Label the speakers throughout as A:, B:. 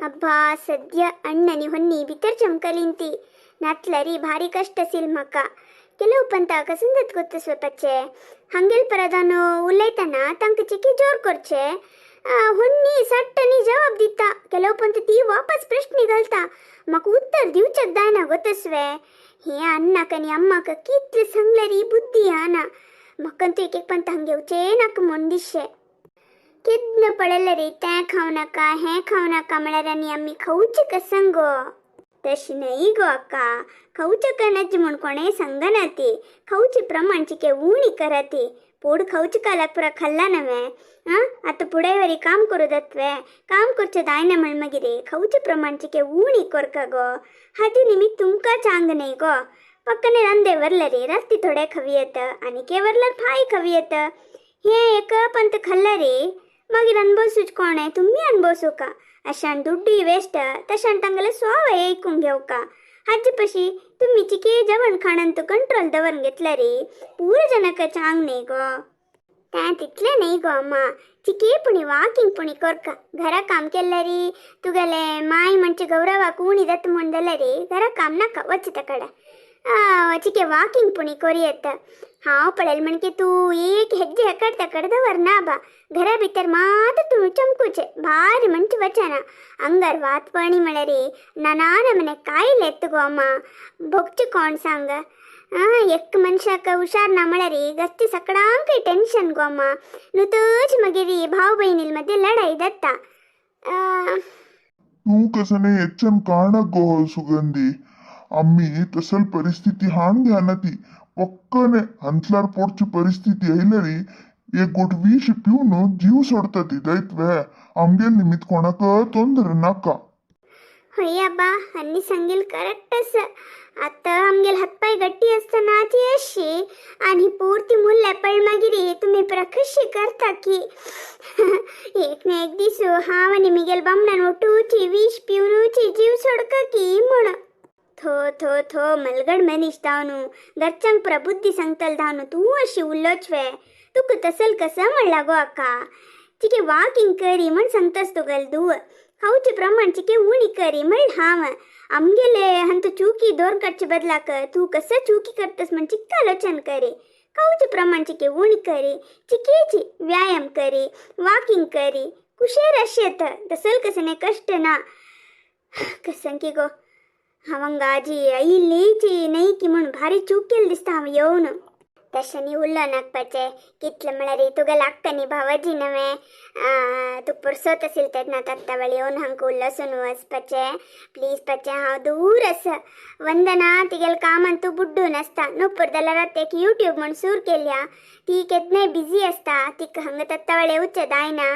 A: अब्बा सद्य अण्णनी ಹೊನ್ನಿ ಬಿತ್ತರ್ ಚಮಕಲಿಂತಿ ನತ್ಲರಿ ಭಾರಿ ಕಷ್ಟ ಸಿಲ್ ಮಕ್ಕ ಕೆಲವು ಪಂತ ಕಸಂದತ್ ಗೊತ್ತ ಸ್ವಪಚ್ಚೆ ಹಂಗೆಲ್ ಪರದಾನು ಉಲ್ಲೈತನ ತಂಕ ಚಿಕ್ಕಿ ಜೋರ್ ಕೊರ್ಚೆ ಹೊನ್ನಿ ಸಟ್ಟನಿ ಜವಾಬ್ ದಿತ್ತ ಕೆಲವು ಪಂತ ती वापस प्रश्न निघालता मग उत्तर दिवचक दायना गोतस्वे हे अण्णा कनी अम्मा का कितले संगलरी बुद्धी आना मक्कंतू एक एक पंत हंगे उचे नक मोंदिशे किद्न पडलरी त्या खाऊ नका हे खाऊ नका म्हणाऱ्यानी आम्ही खाऊची कसंगो तशी नाही गो अक्का खाऊच्या कणाची म्हण कोणे संगनाती खाऊची प्रमाणची के उणी करती पोड खाऊची कालाक पुरा खाल्ला नव्हे आता पुढे वरी काम करू दत्वे काम करचे दायना म्हणमगिरे खाऊचे प्रमाणची के उणी कोरका गो हाजी निमित्त तुमका चांग नाही गो पक्कने रंदे वरलरी रस्ती थोडे खवियत आणि के वरलर फाय खवियत हे एक पंत खल्लरी मागीर अनुभवसूच कोण आहे तुम्ही अनुभवसू का अशान दुड्डी वेस्ट तशान तांगले स्वाव ऐकून घेऊ का हाजी पशी तुम्ही चिके जेवण खाणंतू कंट्रोल दवरून घेतला रे पूर जनक चांग नाही गो त्या तिथले नाही गो अम्मा चिके पुणी वाकिंग पुणी कोरका घरा काम केलं रे तुगले माय म्हणजे गौरवा कुणी दत्त म्हणलं रे घरा काम नका वच तकड चिके वाकिंग पुणी कोरियत हाव पडेल म्हणजे तू एक हेज्जे हकड तकडदवर ना बा घरा भीतर मात्र तू चमकूचे भारी मंच वचना अंगार वात पाणी म्हणे रे नाना मने काय लेत गो अम्मा भोगचे कोण सांग एक मनुष्याक हुशार ना म्हणे रे गस्ती सकडांक काही टेन्शन गो अम्मा नुतूच मगिरी भाऊ बहिणील मध्ये लढाई दत्ता
B: तू कसने ಹೆಚ್ಚನ್ ಕಾಣಗೋ ಸುಗಂಧಿ ಅಮ್ಮಿ ತಸಲ್ ಪರಿಸ್ಥಿತಿ ಹಾಂಗೆ ಅನ್ನತಿ पक्कने हंतलार पोटची परिस्थिती आयलरी एक गोट विष पिऊन जीव सोडतात दैत्वे आमगे निमित्त कोणाक तोंदर नाका
A: होय अब्बा हन्नी सांगेल करेक्टच आता आमगेल हातपाय गट्टी असताना ती अशी आणि पूर्ती मूल्य पळमागिरी तुम्ही प्रकशी करता की एक ना एक दिसू हा आणि मिगेल बामणान उठूची विष पिऊनची जीव सोडका की म्हण थो थो थो मलगड मनीष धावनू घरच्यांक प्रबुद्धी सांगतल धावनू तू अशी उल्लोचवे तुक तसल कसं म्हणला गो अक्का चिके वाकिंग करी म्हण सांगतास तुगल दू खाऊचे प्रमाण चिके उणी करी म्हण हाव आमगेले हंत चूकी दोर कटचे बदलाक तू कसं चूकी करतस म्हण चिक्का आलोचन करी खाऊचे प्रमाण चिके उणी करी चिकेची व्यायाम करी वाकिंग करी कुशेर अशेत तसल कसने कष्ट ना कसं की गो हावंगाजी आई लेची नाही की म्हणून भारी चूक केली दिसता हांव येऊन तशनी उल्लो नागपाचे कितलं म्हळ्यार तुका लागतनी भावाजी नवे तू पुरसोत असेल तेन्ना तत्तावळ येऊन हांका उल्लोसून वचपाचे प्लीज पाचे हांव दूर आस वंदना तिगेल कामान तू बुड्डून आसता नुपूर दलारात एक यूट्यूब म्हण सूर केल्या ती केदनाय बिझी आसता तिका हांगा तत्तावळ येवचें दायना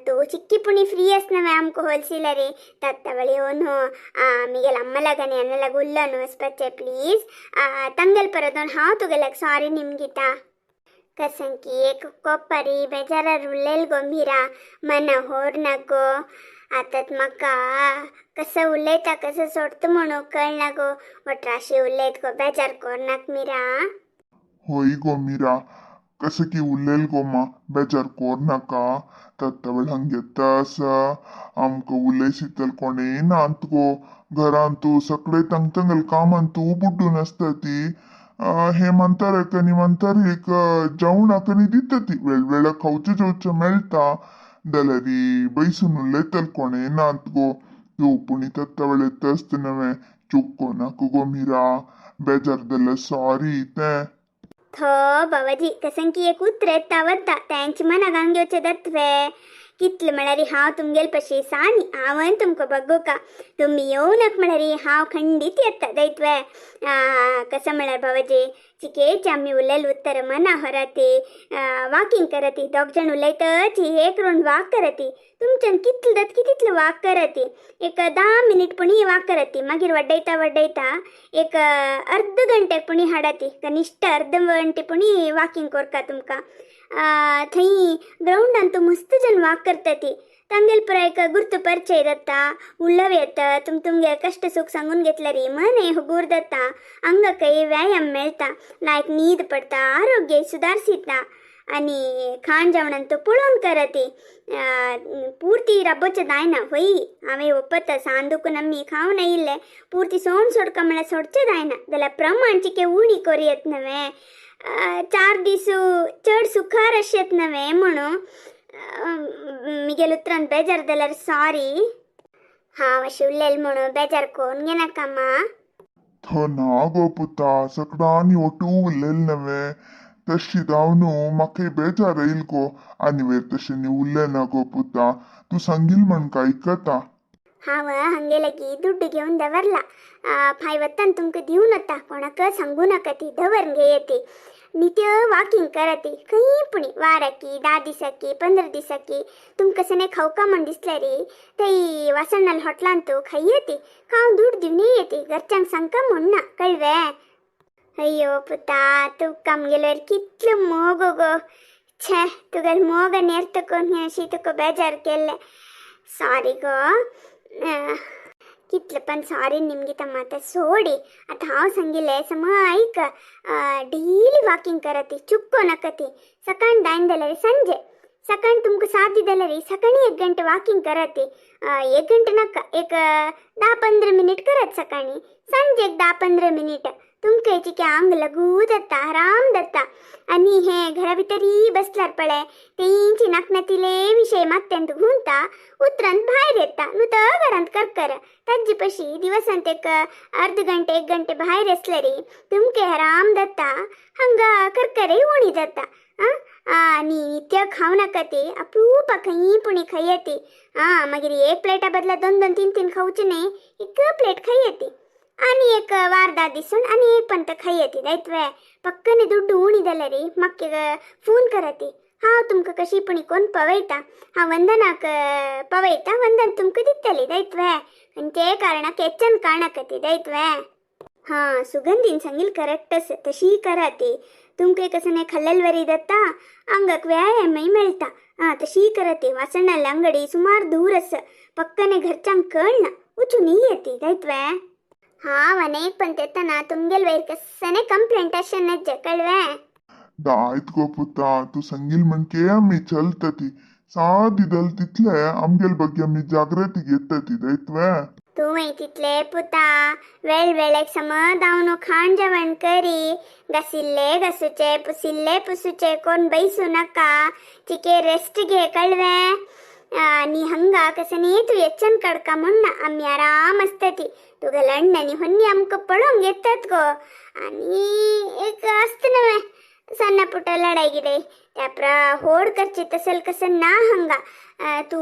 A: तू चिक्की पुणी फ्री आस नवे आमकां होलसेलरी तत्तावळ येवन मिगेल अम्मलागानी अन्नलाग उल्लोन वचपाचे प्लीज ತಂಗಲ್ ಪರದೋನ್ ಹಾವ್ ತುಗಲಕ್ ಸಾರಿ ನಿಮ್ಗಿತ ಕಸಂಕಿ एक कोपरी बेजारार उरलेल गो मीरा मना होर ना गो आतात म्हाका कसं उलयता कसं सोडता म्हणून कळना गो वट्राशी उलयत गो बेजार कोरनाक मीरा
B: होय गो मीरा कसं की उरलेल गो मा बेजार कोर नाका तत्तावळ हंगे तस आमक उलयसितल कोणे ना अंत गो घरान तू सगळे तंगतंगल कामान तू बुड्डून असता ती हे म्हणतार कनी म्हणतार एक जेवण कनी दिता ती वेळवेळा खाऊचे जेवचे मेळता जाल्यारी बैसून उलयतल कोणे नात गो तू पुणी तत्तावळ येत असत नवे चुक्को नाक गो मीरा बेजार जाल्यार सॉरी ते
A: थो बाबाजी कसं की एक उतर येता वता त्यांची मना गांग्योचे दत्वे कितले म्हळ्यार हांव तुमगेल पशी सानी हांवें तुमकां बगो का तुमी येवनक म्हळ्यार हांव खंडीत येता दैत्वे कसं म्हळ्यार बाबाजी चिकेची आमी उलयल उत्तर मना हराती वाकिंग करती दोग जाण उलयतच एक राउंड वाक करती तुमच्यान कितले जात की तितले वाक करती एक 10 मिनिट पुणी वाक करती मागीर वड्डयता एक अर्ध घंटे पुणी हाडती कनिश्ट अर्ध घंटे पुणी वाकिंग कोरका तुमकां थंय ग्राउंडान तू मस्त जन वाक करता ती तांगेल पुरा एक गुर्तु परिचय जाता उल्लव येता तुमगे कष्ट सुख सांगून घेतला रे मने हुगूर जाता अंगाकय व्यायाम मेळता लायक नीद पडता आरोग्य सुदारसिता आणि खाण जेवणान तो पळोवन करती पूर्ती रब्बोचे दायना होई हांवें ओपत सांदूक नम्मी खावन येयल्ले पूर्ती सोम सोडका म्हळ्यार सोडचे दायना जाल्यार प्रमाण चिके उणी कोरयत नवे 4 दीस चड सुखार अशेत नवे म्हणून मिगेल उतरान बेजार जाल्यार सॉरी हांव अशें उरलेलें म्हणून बेजार कोन्न घेनाका मा
B: थो ना गो पुता सगळ्यांनी ओटू उरलेले नवे तशी जाव न्हू म्हाका बेजार येईल गो आनी वेर तशें उरलें ना गो पुता तूं सांगिल म्हण काय आयकता
A: हांव हांगे लागी दुड्ड घेवन दवरला फाय वत्तान तुमकां दिवन वता कोणाक सांगू नाका ती दवर घे ती नित्य वॉकिंग करती खंय पुणी वाराकी 10 दिसाकी 15 दिसाकी तुमकां सने खावका म्हण दिसलें रे थंय वासणाल हॉटलान तूं खाई येती खावन दूड दिवन येती घरच्यांक सांगका म्हण ना कळ्ळें अय्यो पुता तुका आमगेल्यार कितलो मोग गो छे तुगेल मोग नेರ್ತकोन अशी तुका बेजार केल्ले सॉरी गो कितले पण सॉरी निमगे माता सोडी आता हांव सांगिल्लें सम ऐक डेली वॉकिंग करती चुक्को नाका ती सकाळी 9 जाल्यार संजे सकाळी तुमकां 7 दी जाल्यार सकाळी 1 घंटे वॉकिंग करती 1 घंटे नाका एक 10-15 मिनिट करत सकाळी संजे एक 10-15 मिनिट तुमकां हेची की आंग लगू जाता आराम जाता आनी हे घरा भितरी बसल्यार पळय तेंची नाकनातिले विशय मात्यांत घुंवता उतरांत भायर येता न्हू तर घरांत करकर ताजे पशी दिवसांत एक अर्ध घंटे 1 घंटे भायर असले रे तुमके आराम जाता हांगा करकरय उणी जाता आनी नित्य खाव नाका ती अप्रूप खंय पुणी खाई येती मागीर एक प्लेटा बदला 2-2 3-3 खावचे न्ही एक प्लेट खाई येती आनी एक वार 10 दिसून आनी एक पंत खाई येती दायतवे पक्कने दुड्ड उणी जाल्यार रे म्हाका फोन करती हांव तुमकां कशी पुणी कोण पवयता हांव वंदनाक पवयता वंदन तुमकां दितली दायतवे खंयचे कारणाक येच्चन काणाक ती दायतवे सुगंधीन सांगिल करेक्टस तशी करा ती तुमकां एक असं खाल्लेल वरी जाता अंगाक व्यायामय मेळटा तशी करती वासणाल अंगडी सुमार दूर आस पक्कने घरच्यांक कळना उचून येती दायतवे अनेक पण तेतना तुमगेल वयर कसने कंप्लेंट अशें कळवे
B: दायत गो पुता तू सांगिल म्हण के आमी चलता ती सादी दल तितले आमगेल ಬಗ್ಗೆ आमी जागृती घेता ती दायतवे
A: तुवें तितले पुता वेळेक समज हांव खाण जेवण करी घासिल्ले घासूचे पुसिल्ले पुसूचे कोण बैसू नाका तिके रेस्ट घे कळवे आनी हंगा कसनी तू येच्चन कडका म्हणना आमी आराम आसता ती तुगेल अण्णांनी होन्नी आमकां पळोवंक येतात गो आनी एक आसता नवे सण्ण पुट्ट लढाई गिडाई त्या होड करची तसल कसं ना हंगा तू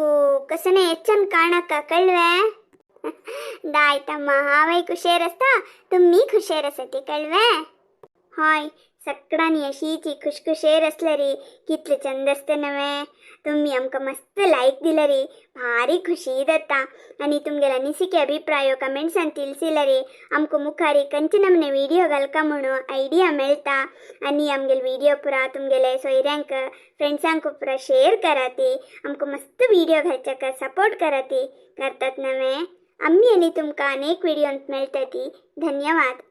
A: कसने येच्चन काणाका कळवे दायतम्मा हांवय खुशेर आसता तुमी खुशेर आसती कळवे हय सगळ्यांनी अशीच खुशखुशेर असले रे कितले चंद असते नवे तुम्ही आमकां मस्त लायक दिला रे भारी खुशी जाता आनी तुमगेला अनिसिके अभिप्राय कमेंट्सान तिलसिला रे आमकां मुखारी खंयचे नमने व्हिडिओ घालका म्हणून आयडिया मेळटा आनी आमगेल व्हिडिओ पुरा तुमगेले सोयऱ्यांक फ्रेंड्सांक पुरा शेअर करा ती आमकां मस्त व्हिडिओ घालच्याक सपोर्ट करा ती करतात नवे आम्ही आनी तुमकां अनेक व्हिडिओंत मेळटा ती धन्यवाद.